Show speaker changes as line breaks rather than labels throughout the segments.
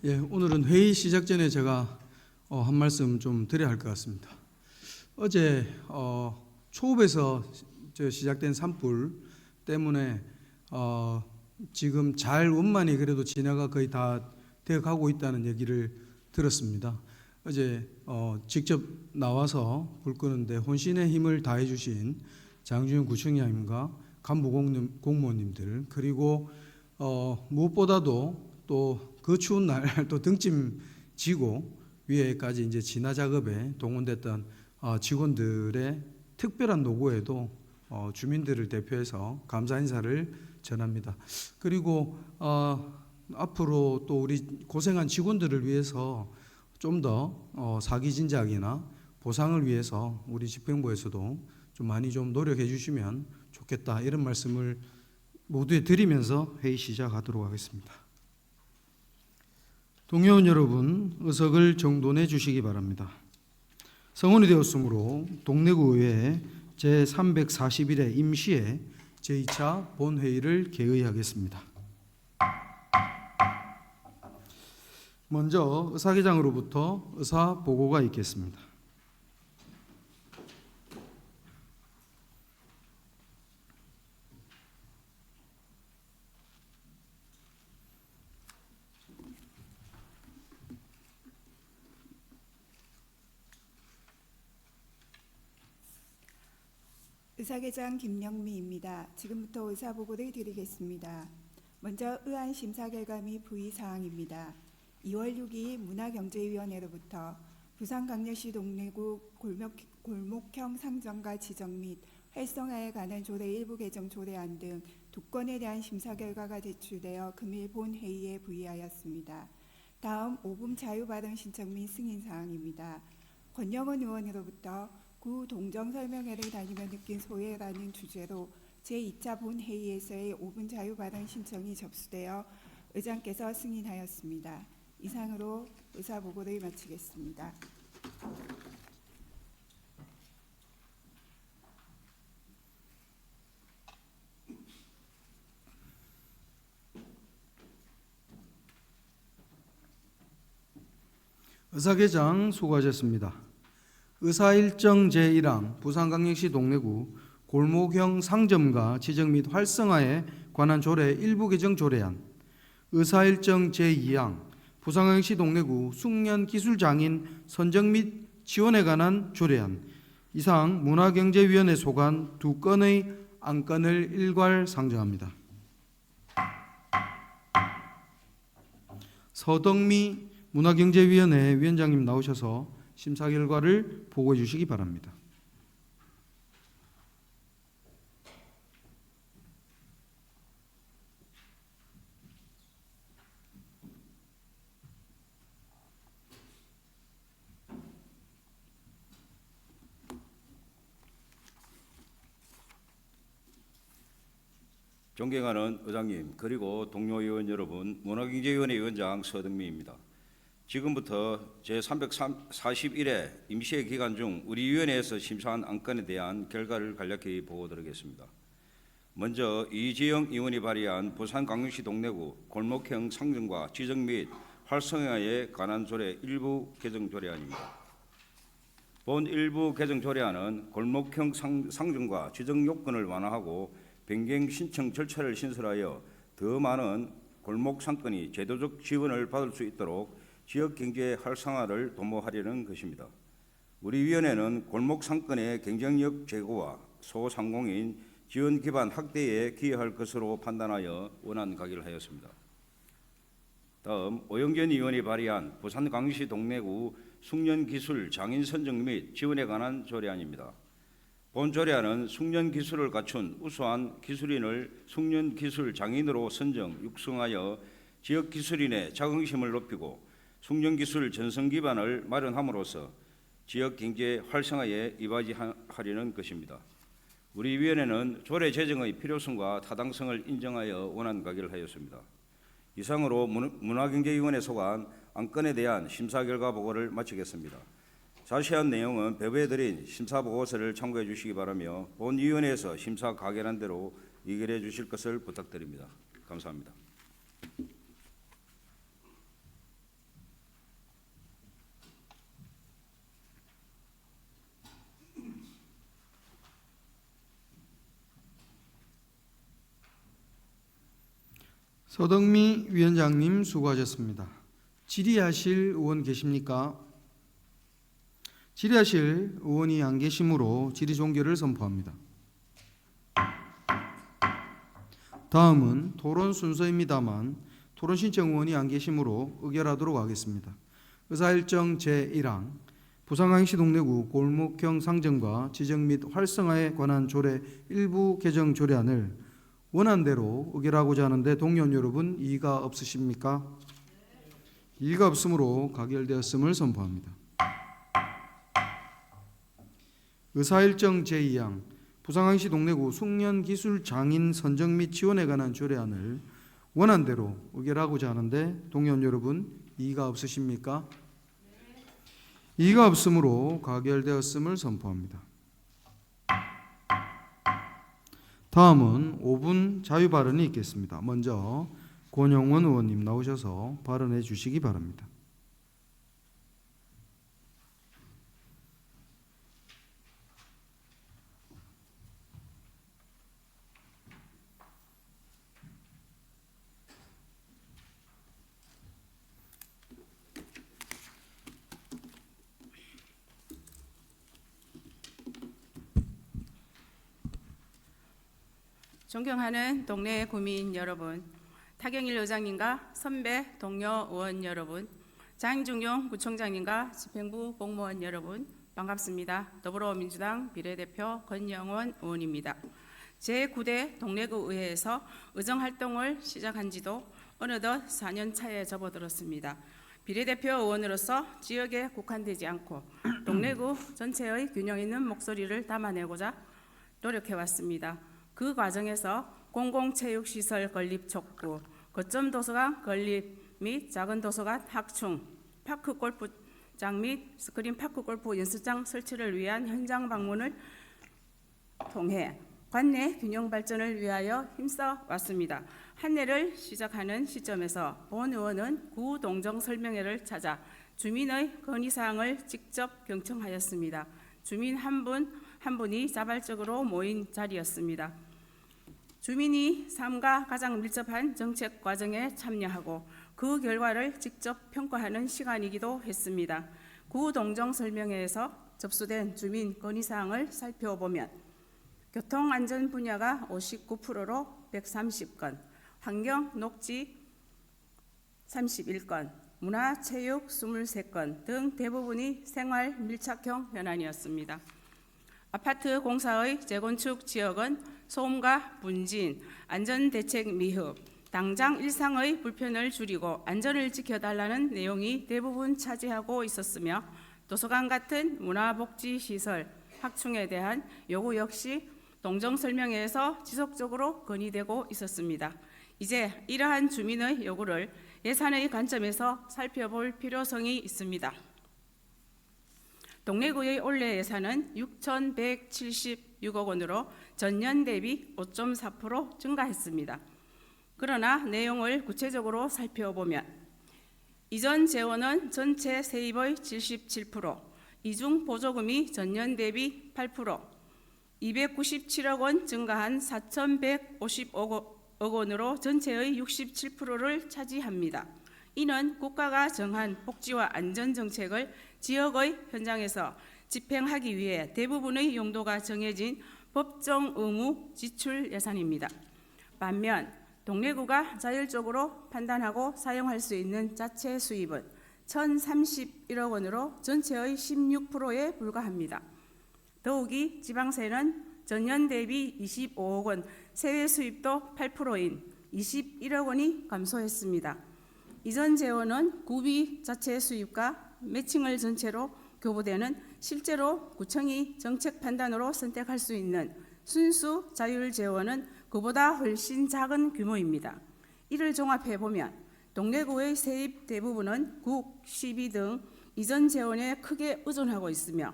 예, 오늘은 회의 시작 전에 제가 한 말씀 좀 드려야 할 것 같습니다. 어제 초읍에서 시작된 산불 때문에 지금 잘 원만히 그래도 진화가 거의 다 되어 가고 있다는 얘기를 들었습니다. 어제 직접 나와서 불 끄는데 혼신의 힘을 다해 주신 장주영 구청장님과 간부 공무원님들, 그리고 무엇보다도 또 그 추운 날 또 등짐 지고 위에까지 이제 진화 작업에 동원됐던 직원들의 특별한 노고에도 주민들을 대표해서 감사 인사를 전합니다. 그리고 앞으로 또 우리 고생한 직원들을 위해서 좀 더 사기 진작이나 보상을 위해서 우리 집행부에서도 좀 많이 좀 노력해 주시면 좋겠다, 이런 말씀을 모두에 드리면서 회의 시작하도록 하겠습니다. 동의원 여러분, 의석을 정돈해 주시기 바랍니다. 성원이 되었으므로 동래구 의회 제341회 임시회 제2차 본회의를 개의하겠습니다. 먼저 의사계장으로부터 의사 보고가 있겠습니다.
의사계장 김영미입니다. 지금부터 의사보고를 드리겠습니다. 먼저 의안 심사 결과 및 부의사항입니다. 2월 6일 문화경제위원회로부터 부산광역시 동래구 골목형 상점가 지정 및 활성화에 관한 조례 일부 개정 조례안 등 2건에 대한 심사 결과가 제출되어 금일 본회의에 부의하였습니다. 다음 5분 자유발언 신청 및 승인사항입니다. 권영원 의원으로부터 구 동정설명회를 다니며 느낀 소외라는 주제로 제2차 본회의에서의 5분 자유발언 신청이 접수되어 의장께서 승인하였습니다. 이상으로 의사보고를 마치겠습니다.
의사계장 수고하셨습니다. 의사일정 제1항 부산광역시 동래구 골목형 상점가 지정 및 활성화에 관한 조례 일부 개정 조례안, 의사일정 제2항 부산광역시 동래구 숙련기술장인 선정 및 지원에 관한 조례안, 이상 문화경제위원회 소관 2건의 안건을 일괄 상정합니다. 서덕미 문화경제위원회 위원장님 나오셔서 심사 결과를 보고해 주시기 바랍니다.
존경하는 의장님, 그리고 동료 의원 여러분, 문화경제위원회 위원장 서덕미입니다. 지금부터 제341회 임시회 기간 중 우리 위원회에서 심사한 안건에 대한 결과를 간략히 보고드리겠습니다. 먼저 이재영 의원이 발의한 부산광역시 동래구 골목형 상점가 지정 및 활성화에 관한 조례 일부 개정 조례안입니다. 본 일부 개정 조례안은 골목형 상점가 지정 요건을 완화하고 변경 신청 절차를 신설하여 더 많은 골목 상권이 제도적 지원을 받을 수 있도록 지역경제 활성화를 도모하려는 것입니다. 우리 위원회는 골목 상권의 경쟁력 제고와 소상공인 지원 기반 확대에 기여할 것으로 판단하여 원안 가결을 하였습니다. 다음 오영전 의원이 발의한 부산광역시 동래구 숙련기술 장인 선정 및 지원에 관한 조례안입니다. 본 조례안은 숙련기술을 갖춘 우수한 기술인을 숙련기술 장인으로 선정, 육성하여 지역기술인의 자긍심을 높이고 숙련기술 전성 기반을 마련함으로써 지역경제 활성화에 이바지하려는 것입니다. 우리 위원회는 조례 제정의 필요성과 타당성을 인정하여 원안 가결을 하였습니다. 이상으로 문화경제위원회 소관 안건에 대한 심사 결과 보고를 마치겠습니다. 자세한 내용은 배부에 드린 심사보고서를 참고해 주시기 바라며 본위원회에서 심사 가결한 대로 의결해 주실 것을 부탁드립니다. 감사합니다.
서덕미 위원장님 수고하셨습니다. 질의하실 의원 계십니까? 질의하실 의원이 안 계시므로 질의 종결을 선포합니다. 다음은 토론 순서입니다만 토론 신청 의원이 안 계시므로 의결하도록 하겠습니다. 의사일정 제1항 부산광역시 동래구 골목형 상정과 지정 및 활성화에 관한 조례 일부 개정 조례안을 원안대로 의결하고자 하는데 동의원 여러분 이의가 없으십니까? 이의가 없으므로 가결되었음을 선포합니다. 의사일정 제2항 부산광역시 동래구 숙련기술장인 선정 및 지원에 관한 조례안을 원안대로 의결하고자 하는데 동의원 여러분 이의가 없으십니까? 이의가 없으므로 가결되었음을 선포합니다. 다음은 5분 자유발언이 있겠습니다. 먼저 권영원 의원님 나오셔서 발언해 주시기 바랍니다.
존경하는 동네 구민 여러분, 타경일 의장님과 선배 동료 의원 여러분, 장중용 구청장님과 집행부 공무원 여러분 반갑습니다. 더불어민주당 비례대표 권영원 의원입니다. 제9대 동래구 의회에서 의정활동을 시작한 지도 어느덧 4년 차에 접어들었습니다. 비례대표 의원으로서 지역에 국한되지 않고 동래구 전체의 균형 있는 목소리를 담아내고자 노력해왔습니다. 그 과정에서 공공체육시설 건립 촉구, 거점 도서관 건립 및 작은 도서관 확충, 파크 골프장 및 스크린 파크 골프 연습장 설치를 위한 현장 방문을 통해 관내 균형 발전을 위하여 힘써 왔습니다. 한 해를 시작하는 시점에서 본 의원은 구 동정 설명회를 찾아 주민의 건의사항을 직접 경청하였습니다. 주민 한 분이 자발적으로 모인 자리였습니다. 주민이 삶과 가장 밀접한 정책 과정에 참여하고 그 결과를 직접 평가하는 시간이기도 했습니다. 구 동정 설명회에서 접수된 주민 건의사항을 살펴보면 교통안전 분야가 59%로 130건, 환경 녹지 31건, 문화체육 23건 등 대부분이 생활 밀착형 현안이었습니다. 아파트 공사의 재건축 지역은 소음과 분진, 안전대책 미흡, 당장 일상의 불편을 줄이고 안전을 지켜달라는 내용이 대부분 차지하고 있었으며 도서관 같은 문화복지시설 확충에 대한 요구 역시 동정설명회에서 지속적으로 건의되고 있었습니다. 이제 이러한 주민의 요구를 예산의 관점에서 살펴볼 필요성이 있습니다. 동래구의 올해 예산은 6,176억 원으로 전년 대비 5.4% 증가했습니다. 그러나 내용을 구체적으로 살펴보면 이전 재원은 전체 세입의 77%, 이중 보조금이 전년 대비 8%, 297억 원 증가한 4,150억 원으로 전체의 67%를 차지합니다. 이는 국가가 정한 복지와 안전 정책을 지역의 현장에서 집행하기 위해 대부분의 용도가 정해진 법정 의무 지출 예산입니다. 반면 동래구가 자율적으로 판단하고 사용할 수 있는 자체 수입은 1,031억 원으로 전체의 16%에 불과합니다. 더욱이 지방세는 전년 대비 25억 원, 세외 수입도 8%인 21억 원이 감소했습니다. 이전 재원은 구비 자체 수입과 매칭을 전체로 교부되는 실제로 구청이 정책 판단으로 선택할 수 있는 순수 자율 재원은 그보다 훨씬 작은 규모입니다. 이를 종합해 보면 동래구의 세입 대부분은 국, 시비 등 이전 재원에 크게 의존하고 있으며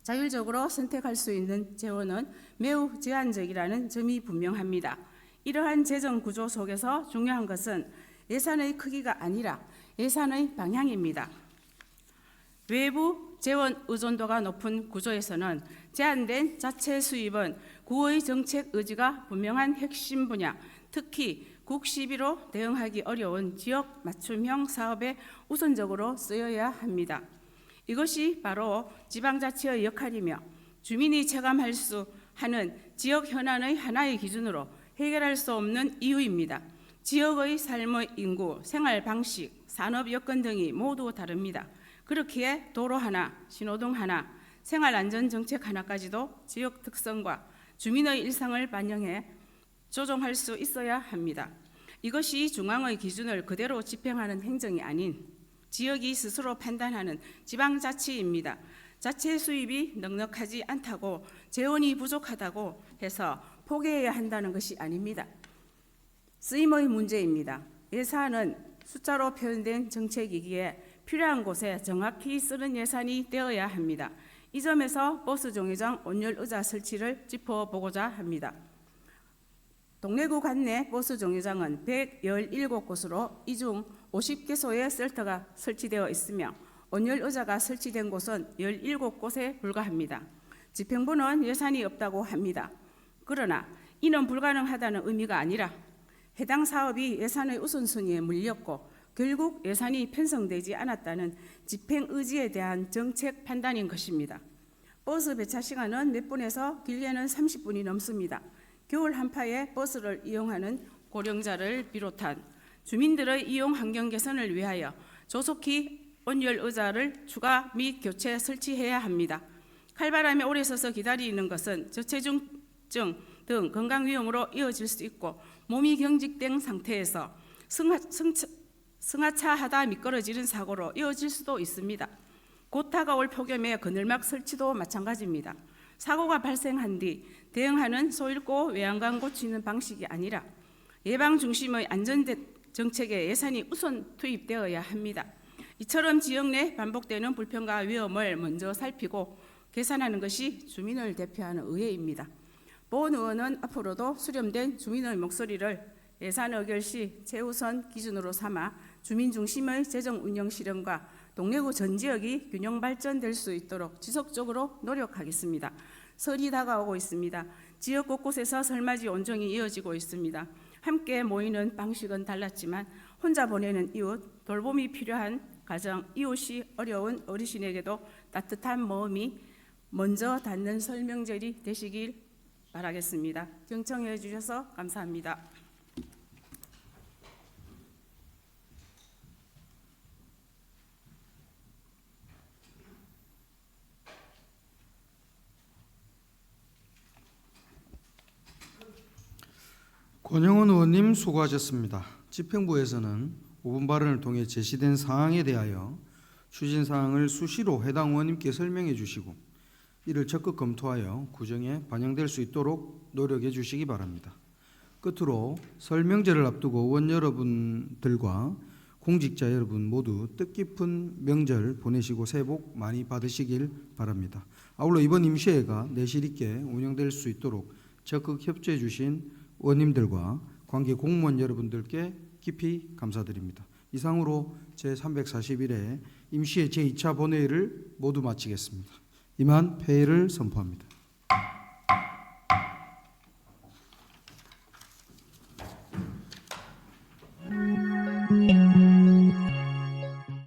자율적으로 선택할 수 있는 재원은 매우 제한적이라는 점이 분명합니다. 이러한 재정 구조 속에서 중요한 것은 예산의 크기가 아니라 예산의 방향입니다. 외부 재원 의존도가 높은 구조에서는 제한된 자체 수입은 구의 정책 의지가 분명한 핵심 분야, 특히 국시비로 대응하기 어려운 지역 맞춤형 사업에 우선적으로 쓰여야 합니다. 이것이 바로 지방자치의 역할이며 주민이 체감할 수 하는 지역 현안의 하나의 기준으로 해결할 수 없는 이유입니다. 지역의 삶의 인구, 생활 방식, 산업 여건 등이 모두 다릅니다. 그렇기에 도로 하나, 신호등 하나, 생활 안전 정책 하나까지도 지역 특성과 주민의 일상을 반영해 조정할 수 있어야 합니다. 이것이 중앙의 기준을 그대로 집행하는 행정이 아닌 지역이 스스로 판단하는 지방자치입니다. 자체 수입이 넉넉하지 않다고 재원이 부족하다고 해서 포기해야 한다는 것이 아닙니다. 쓰임의 문제입니다. 예산은 숫자로 표현된 정책이기에 필요한 곳에 정확히 쓰는 예산이 되어야 합니다. 이 점에서 버스 정류장 온열 의자 설치를 짚어보고자 합니다. 동래구 관내 버스 정류장은 117곳으로 이 중 50개소의 셀터가 설치되어 있으며 온열 의자가 설치된 곳은 17곳에 불과합니다. 집행부는 예산이 없다고 합니다. 그러나 이는 불가능하다는 의미가 아니라 해당 사업이 예산의 우선순위에 물렸고 결국 예산이 편성되지 않았다는 집행 의지에 대한 정책 판단인 것입니다. 버스 배차 시간은 몇 분에서 길게는 30분이 넘습니다. 겨울 한파에 버스를 이용하는 고령자를 비롯한 주민들의 이용 환경 개선을 위하여 조속히 온열 의자를 추가 및 교체 설치해야 합니다. 칼바람에 오래 서서 기다리는 것은 저체중증 등 건강 위험으로 이어질 수 있고 몸이 경직된 상태에서 승하차하다 미끄러지는 사고로 이어질 수도 있습니다. 곧 다가올 폭염에 그늘막 설치도 마찬가지입니다. 사고가 발생한 뒤 대응하는 소잃고 외양간 고치는 방식이 아니라 예방 중심의 안전 정책에 예산이 우선 투입되어야 합니다. 이처럼 지역 내 반복되는 불편과 위험을 먼저 살피고 개선하는 것이 주민을 대표하는 의회입니다. 본 의원은 앞으로도 수렴된 주민의 목소리를 예산 의결 시 최우선 기준으로 삼아 주민 중심의 재정 운영 실현과 동래구 전 지역이 균형 발전될 수 있도록 지속적으로 노력하겠습니다. 설이 다가오고 있습니다. 지역 곳곳에서 설맞이 온종이 이어지고 있습니다. 함께 모이는 방식은 달랐지만 혼자 보내는 이웃, 돌봄이 필요한 가정, 이웃이 어려운 어르신에게도 따뜻한 마음이 먼저 닿는 설명절이 되시길 바라겠습니다. 경청해 주셔서 감사합니다.
권영원 의원님 수고하셨습니다. 집행부에서는 5분 발언을 통해 제시된 사항에 대하여 추진 사항을 수시로 해당 의원님께 설명해 주시고 이를 적극 검토하여 구정에 반영될 수 있도록 노력해 주시기 바랍니다. 끝으로 설명제를 앞두고 의원 여러분들과 공직자 여러분 모두 뜻깊은 명절 보내시고 새해 복 많이 받으시길 바랍니다. 아울러 이번 임시회가 내실 있게 운영될 수 있도록 적극 협조해 주신 의원님들과 관계 공무원 여러분들께 깊이 감사드립니다. 이상으로 제341회 임시회 제2차 본회의를 모두 마치겠습니다. 이만 폐회를 선포합니다.